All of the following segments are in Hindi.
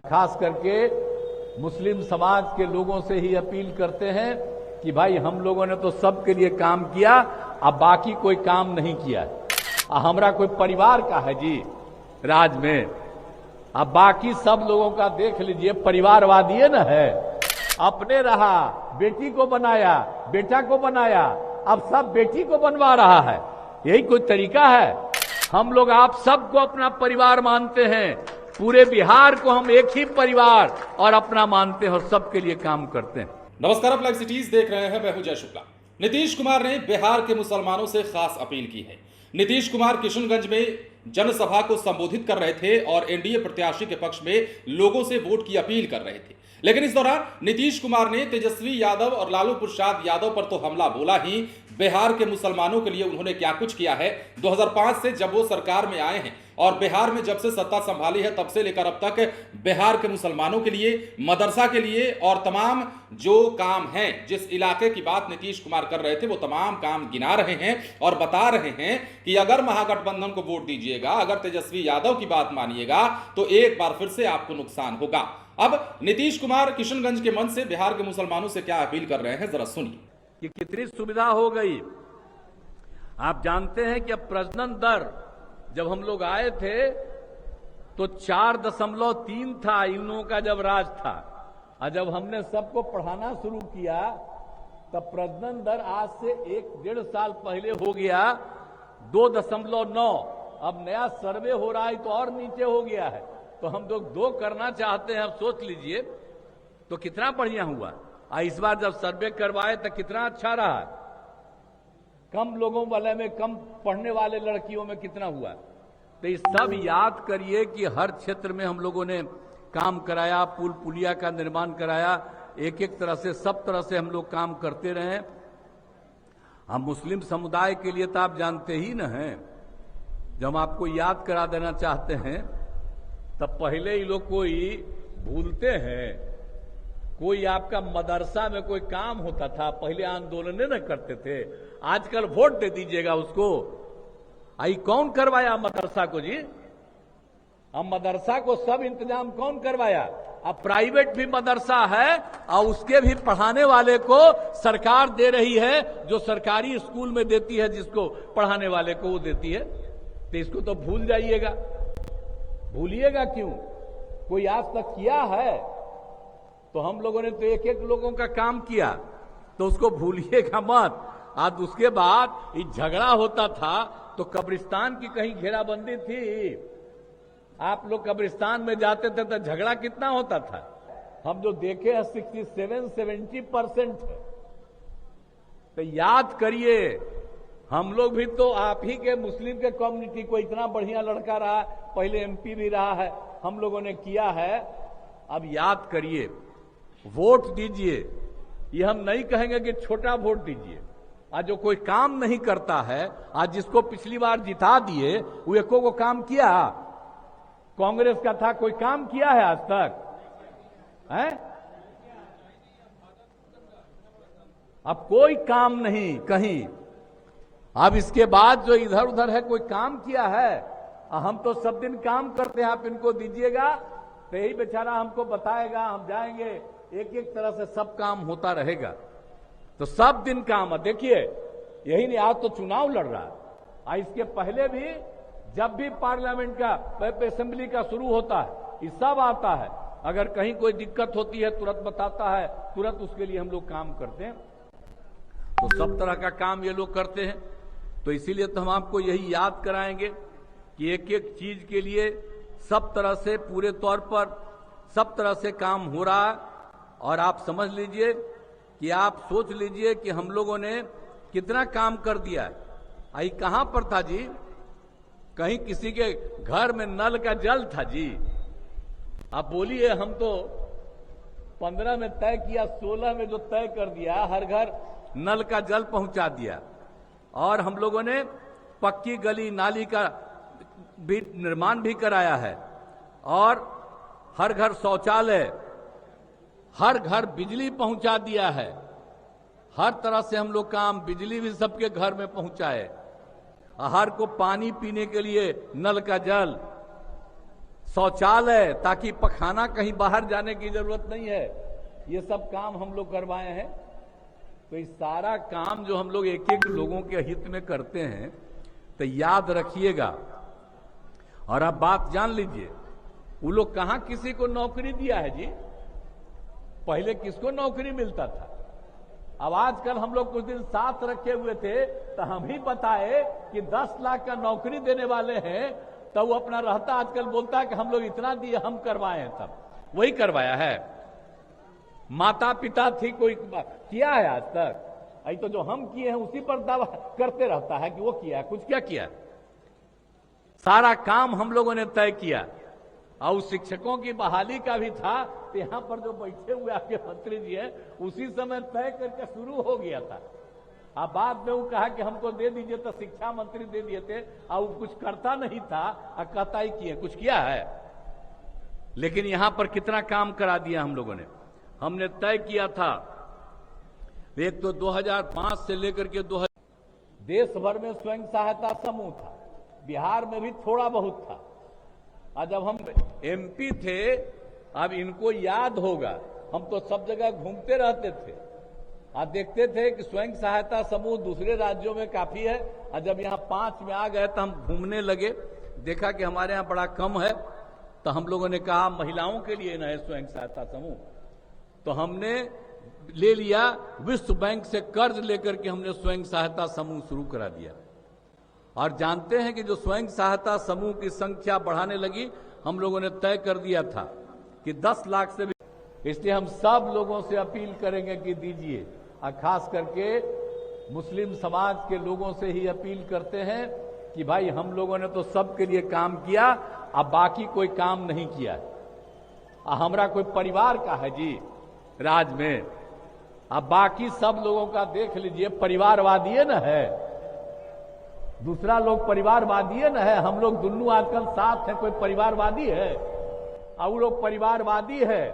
खास करके मुस्लिम समाज के लोगों से ही अपील करते हैं कि भाई हम लोगों ने तो सबके लिए काम किया, अब बाकी कोई काम नहीं किया। हमारा कोई परिवार का है जी राज में, अब बाकी सब लोगों का देख लीजिए, परिवारवादी है न है। अपने रहा, बेटी को बनाया, बेटा को बनाया, अब सब बेटी को बनवा रहा है। यही कोई तरीका है? हम लोग आप सबको अपना परिवार मानते हैं, पूरे बिहार को हम एक ही परिवार और अपना मानते हैं और सबके लिए काम करते हैं। नमस्कार, आप लाइव सिटीज देख रहे हैं, मैं हूं जय शुक्ला। नीतीश कुमार ने बिहार के मुसलमानों से खास अपील की है। नीतीश कुमार किशनगंज में जनसभा को संबोधित कर रहे थे और एनडीए प्रत्याशी के पक्ष में लोगों से वोट की अपील कर रहे थे। लेकिन इस दौरान नीतीश कुमार ने तेजस्वी यादव और लालू प्रसाद यादव पर तो हमला बोला ही, बिहार के मुसलमानों के लिए उन्होंने क्या कुछ किया है। 2005 से जब वो सरकार में आए हैं और बिहार में जब से सत्ता संभाली है तब से लेकर अब तक बिहार के मुसलमानों के लिए, मदरसा के लिए और तमाम जो काम हैं, जिस इलाके की बात नीतीश कुमार कर रहे थे वो तमाम काम गिना रहे हैं और बता रहे हैं कि अगर महागठबंधन को वोट दीजिएगा, अगर तेजस्वी यादव की बात मानिएगा तो एक बार फिर से आपको नुकसान होगा। अब नीतीश कुमार किशनगंज के मंच से बिहार के मुसलमानों से क्या अपील कर रहे हैं, जरा सुनिए। कि कितनी सुविधा हो गई। आप जानते हैं कि अब प्रजनन दर जब हम लोग आए थे तो 4.3 था इन लोगों का जब राज था, और जब हमने सबको पढ़ाना शुरू किया तब प्रजनन दर आज से 1-1.5 साल पहले हो गया 2.9। अब नया सर्वे हो रहा है तो और नीचे हो गया है। तो हम लोग 2 करना चाहते हैं। अब सोच लीजिए तो कितना बढ़िया हुआ। इस बार जब सर्वे करवाए तो कितना अच्छा रहा। कम लोगों वाले में, कम पढ़ने वाले लड़कियों में कितना हुआ। तो ये सब याद करिए कि हर क्षेत्र में हम लोगों ने काम कराया, पुल पुलिया का निर्माण कराया, एक एक तरह से, सब तरह से हम लोग काम करते रहे। हम मुस्लिम समुदाय के लिए तो आप जानते ही न हैं, जब हम आपको याद करा देना चाहते हैं तब पहले ही लोग कोई भूलते हैं। कोई आपका मदरसा में कोई काम होता था, पहले आंदोलन न करते थे, आजकल वोट दे दीजिएगा उसको। आई कौन करवाया मदरसा को जी? अब मदरसा को सब इंतजाम कौन करवाया? अब प्राइवेट भी मदरसा है और उसके भी पढ़ाने वाले को सरकार दे रही है, जो सरकारी स्कूल में देती है, जिसको पढ़ाने वाले को वो देती है। तो इसको तो भूल जाइएगा। भूलिएगा क्यों? कोई आज तक किया है? तो हम लोगों ने तो एक एक लोगों का काम किया, तो उसको भूलिएगा मत। आज उसके बाद ये झगड़ा होता था तो कब्रिस्तान की कहीं घेराबंदी थी। आप लोग कब्रिस्तान में जाते थे तो झगड़ा कितना होता था। हम जो देखे हैं 67-70% है। तो याद करिए, हम लोग भी तो आप ही के मुस्लिम के कम्युनिटी को इतना बढ़िया लड़का रहा, पहले एमपी भी रहा है, हम लोगों ने किया है। अब याद करिए, वोट दीजिए। ये हम नहीं कहेंगे कि छोटा वोट दीजिए। आज जो कोई काम नहीं करता है, आज जिसको पिछली बार जिता दिए वो एको को काम किया? कांग्रेस का था, कोई काम किया है आज तक? है? अब कोई काम नहीं कहीं। अब इसके बाद जो इधर उधर है, कोई काम किया है? हम तो सब दिन काम करते हैं, आप इनको दीजिएगा तो यही बेचारा हमको बताएगा, हम जाएंगे, एक एक तरह से सब काम होता रहेगा। तो सब दिन काम है। देखिए, यही नहीं, आज तो चुनाव लड़ रहा है। इसके पहले भी जब भी पार्लियामेंट का, असेंबली का शुरू होता है, ये सब आता है। अगर कहीं कोई दिक्कत होती है तुरंत बताता है, तुरंत उसके लिए हम लोग काम करते हैं। तो सब तरह का काम ये लोग करते हैं। तो इसीलिए तो हम आपको यही याद कराएंगे कि एक एक चीज के लिए सब तरह से, पूरे तौर पर सब तरह से काम हो रहा है। और आप समझ लीजिए कि आप सोच लीजिए कि हम लोगों ने कितना काम कर दिया है। आई कहां पर था जी? कहीं किसी के घर में नल का जल था जी? आप बोलिए। हम तो 15 में तय किया, 16 में जो तय कर दिया, हर घर नल का जल पहुंचा दिया। और हम लोगों ने पक्की गली नाली का भी निर्माण भी कराया है, और हर घर शौचालय, हर घर बिजली पहुंचा दिया है। हर तरह से हम लोग काम, बिजली भी सबके घर में पहुंचाए, हर को पानी पीने के लिए नल का जल, शौचालय, ताकि पखाना कहीं बाहर जाने की जरूरत नहीं है, ये सब काम हम लोग करवाए हैं। तो इस सारा काम जो हम लोग एक एक लोगों के हित में करते हैं, तो याद रखिएगा। और अब बात जान लीजिए, वो लोग कहां किसी को नौकरी दिया है जी? पहले किसको नौकरी मिलता था? अब आजकल हम लोग कुछ दिन साथ रखे हुए थे, तो हम ही बताए कि 10 लाख का नौकरी देने वाले हैं, तो वो अपना रहता आजकल बोलता है कि हम लोग इतना दिए, हम करवाए हैं। तब वही करवाया है। माता पिता थी, कोई किया है आज तक? अभी तो जो हम किए हैं उसी पर दावा करते रहता है कि वो किया है। कुछ क्या किया? सारा काम हम लोगों ने तय किया। और शिक्षकों की बहाली का भी था, तो यहां पर जो बैठे हुए आपके मंत्री जी हैं, उसी समय तय करके शुरू हो गया था। अब बाद में वो कहा कि हमको दे दीजिए, तो शिक्षा मंत्री दे दिए थे, और वो कुछ करता नहीं था, और कहता ही किए कुछ किया है। लेकिन यहां पर कितना काम करा दिया हम लोगों ने। हमने तय किया था, एक तो 2005 से लेकर के 2000 देश भर में स्वयं सहायता समूह था, बिहार में भी थोड़ा बहुत था। और जब हम एमपी थे, अब इनको याद होगा, हम तो सब जगह घूमते रहते थे और देखते थे कि स्वयं सहायता समूह दूसरे राज्यों में काफी है। और जब यहाँ 5 में आ गए तो हम घूमने लगे, देखा कि हमारे यहाँ बड़ा कम है। तो हम लोगों ने कहा महिलाओं के लिए न है स्वयं सहायता समूह, तो हमने ले लिया, विश्व बैंक से कर्ज लेकर के हमने स्वयं सहायता समूह शुरू करा दिया। और जानते हैं कि जो स्वयं सहायता समूह की संख्या बढ़ाने लगी, हम लोगों ने तय कर दिया था कि 10 लाख से भी, इसलिए हम सब लोगों से अपील करेंगे कि दीजिए। और खास करके मुस्लिम समाज के लोगों से ही अपील करते हैं कि भाई हम लोगों ने तो सबके लिए काम किया, अब बाकी कोई काम नहीं किया। हमारा कोई परिवार का है जी राज में, अब बाकी सब लोगों का देख लीजिए, परिवारवादी है न है, दूसरा लोग परिवारवादी है न है। हम लोग दोनों आजकल साथ हैं, कोई परिवारवादी है? और वो लोग परिवारवादी है,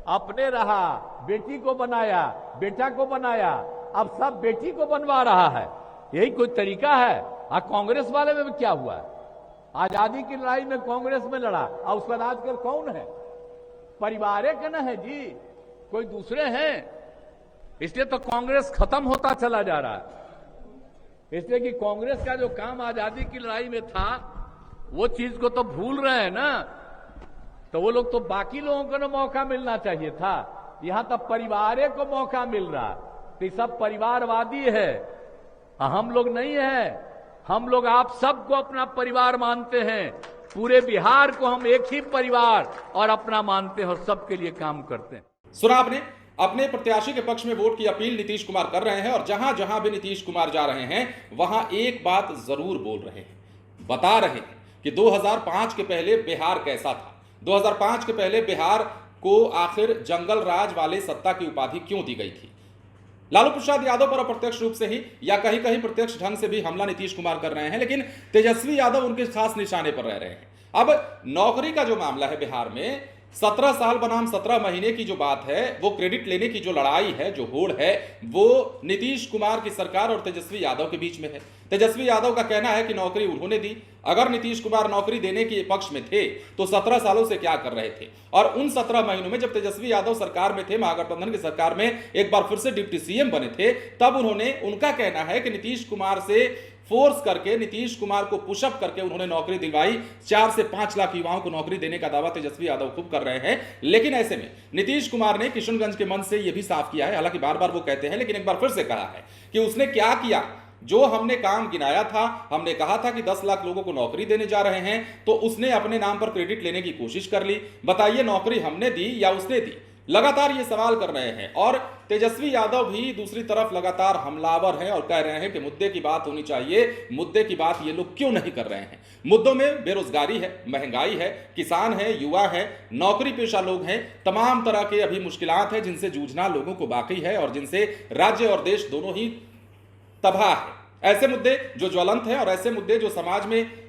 अपने रहा, बेटी को बनाया, बेटा को बनाया, अब सब बेटी को बनवा रहा है। यही कोई तरीका है? और कांग्रेस वाले में भी क्या हुआ है? आजादी की लड़ाई में कांग्रेस में लड़ा, और उसका आजकल कौन है? परिवार के न है जी, कोई दूसरे हैं। इसलिए तो कांग्रेस खत्म होता चला जा रहा है। इसलिए कि कांग्रेस का जो काम आजादी की लड़ाई में था, वो चीज को तो भूल रहे हैं ना। तो वो लोग तो बाकी लोगों को ना मौका मिलना चाहिए था, यहां तक परिवार को मौका मिल रहा। तो ये सब परिवारवादी है, हम लोग नहीं है। हम लोग आप सबको अपना परिवार मानते हैं, पूरे बिहार को हम एक ही परिवार और अपना मानते हैं, और सबके लिए काम करते हैं। सुना आपने, अपने प्रत्याशी के पक्ष में वोट की अपील नीतीश कुमार कर रहे हैं, और जहां जहां भी नीतीश कुमार जा रहे हैं वहां एक बात जरूर बोल रहे हैं, बता रहे हैं कि 2005 के पहले बिहार कैसा था, 2005 के पहले बिहार को आखिर जंगल राज वाले सत्ता की उपाधि क्यों दी गई थी। लालू प्रसाद यादव पर अप्रत्यक्ष रूप से ही या कहीं कहीं प्रत्यक्ष ढंग से भी हमला नीतीश कुमार कर रहे हैं, लेकिन तेजस्वी यादव उनके खास निशाने पर रह रहे हैं। अब नौकरी का जो मामला है बिहार में, 17 साल बनाम 17 महीने की जो बात है, वो क्रेडिट लेने की जो लड़ाई है, जो होड़ है, वो नीतीश कुमार की सरकार और तेजस्वी यादव के बीच में है। तेजस्वी यादव का कहना है कि नौकरी उन्होंने दी। अगर नीतीश कुमार नौकरी देने के पक्ष में थे तो 17 सालों से क्या कर रहे थे? और उन 17 महीनों में जब तेजस्वी यादव सरकार में थे, महागठबंधन की सरकार में एक बार फिर से डिप्टी सीएम बने थे, तब उन्होंने, उनका कहना है कि नीतीश कुमार से फोर्स करके, नीतीश कुमार को पुशअप करके उन्होंने नौकरी दिलवाई। 4 से 5 लाख युवाओं को नौकरी देने का दावा तेजस्वी यादव खूब कर रहे हैं। लेकिन ऐसे में नीतीश कुमार ने किशनगंज के मंच से यह भी साफ किया है, हालांकि बार बार वो कहते हैं, लेकिन एक बार फिर से कहा है कि उसने क्या किया। जो हमने काम गिनाया था, हमने कहा था कि 10 लाख लोगों को नौकरी देने जा रहे हैं, तो उसने अपने नाम पर क्रेडिट लेने की कोशिश कर ली। बताइए, नौकरी हमने दी या उसने दी? लगातार ये सवाल कर रहे हैं। और तेजस्वी यादव भी दूसरी तरफ लगातार हमलावर हैं और कह रहे हैं कि मुद्दे की बात होनी चाहिए। मुद्दे की बात ये लोग क्यों नहीं कर रहे हैं? मुद्दों में बेरोजगारी है, महंगाई है, किसान है, युवा है, नौकरी पेशा लोग हैं, तमाम तरह के अभी मुश्किलात हैं जिनसे जूझना लोगों को बाकी है और जिनसे राज्य और देश दोनों ही तबाह है। ऐसे मुद्दे जो ज्वलंत हैं और ऐसे मुद्दे जो समाज में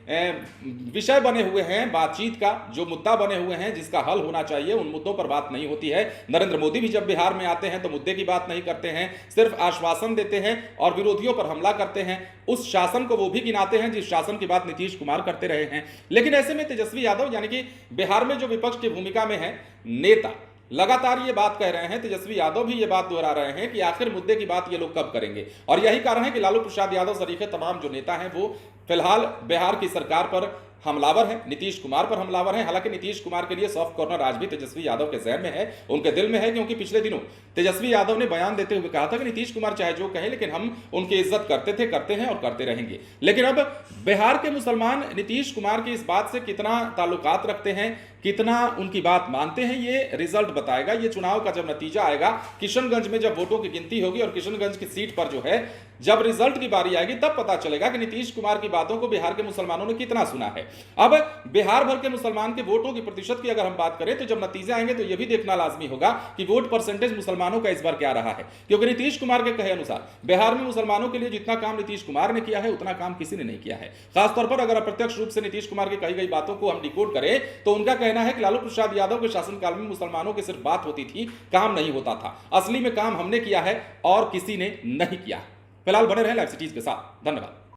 विषय बने हुए हैं बातचीत का, जो मुद्दा बने हुए हैं जिसका हल होना चाहिए, उन मुद्दों पर बात नहीं होती है। नरेंद्र मोदी भी जब बिहार में आते हैं तो मुद्दे की बात नहीं करते हैं, सिर्फ आश्वासन देते हैं और विरोधियों पर हमला करते हैं। उस शासन को वो भी गिनाते हैं जिस शासन की बात नीतीश कुमार करते रहे हैं। लेकिन ऐसे में तेजस्वी यादव यानी कि बिहार में जो विपक्ष की भूमिका में है नेता, लगातार ये बात कह रहे हैं, तेजस्वी यादव भी ये बात दोहरा रहे हैं कि आखिर मुद्दे की बात ये लोग कब करेंगे। और यही कारण है कि लालू प्रसाद यादव सरीखे तमाम जो नेता हैं वो फिलहाल बिहार की सरकार पर हमलावर है, नीतीश कुमार पर हमलावर है। हालांकि नीतीश कुमार के लिए सॉफ्ट कॉर्नर आज भी तेजस्वी यादव के जहन में है, उनके दिल में है, क्योंकि पिछले दिनों तेजस्वी यादव ने बयान देते हुए कहा था कि नीतीश कुमार चाहे जो कहे लेकिन हम उनकी इज्जत करते थे, करते हैं और करते रहेंगे। लेकिन अब बिहार के मुसलमान नीतीश कुमार की इस बात से कितना ताल्लुकात रखते हैं, कितना उनकी बात मानते हैं, ये रिजल्ट बताएगा। ये चुनाव का जब नतीजा आएगा, किशनगंज में जब वोटों की गिनती होगी और किशनगंज की सीट पर जो है जब रिजल्ट की बारी आएगी तब पता चलेगा कि नीतीश कुमार की बातों को बिहार के मुसलमानों ने कितना सुना है। अब बिहार भर के मुसलमान के वोटों की प्रतिशत की अगर हम बात करें तो जब नतीजे आएंगे तो यह भी देखना लाजमी होगा कि वोट परसेंटेज मुसलमानों का इस बार क्या रहा है। क्योंकि नीतीश कुमार के कहे अनुसार बिहार में मुसलमानों के लिए जितना काम नीतीश कुमार ने किया है उतना काम किसी ने नहीं किया है। खासतौर पर अगर अप्रत्यक्ष रूप से नीतीश कुमार की कही गई बातों को हम डिकोड करें तो उनका कहना है कि लालू प्रसाद यादव के शासनकाल में मुसलमानों की सिर्फ बात होती थी, काम नहीं होता था। असली में काम हमने किया है और किसी ने नहीं किया। फिलहाल बने रहे लाइव सिटीज के साथ। धन्यवाद।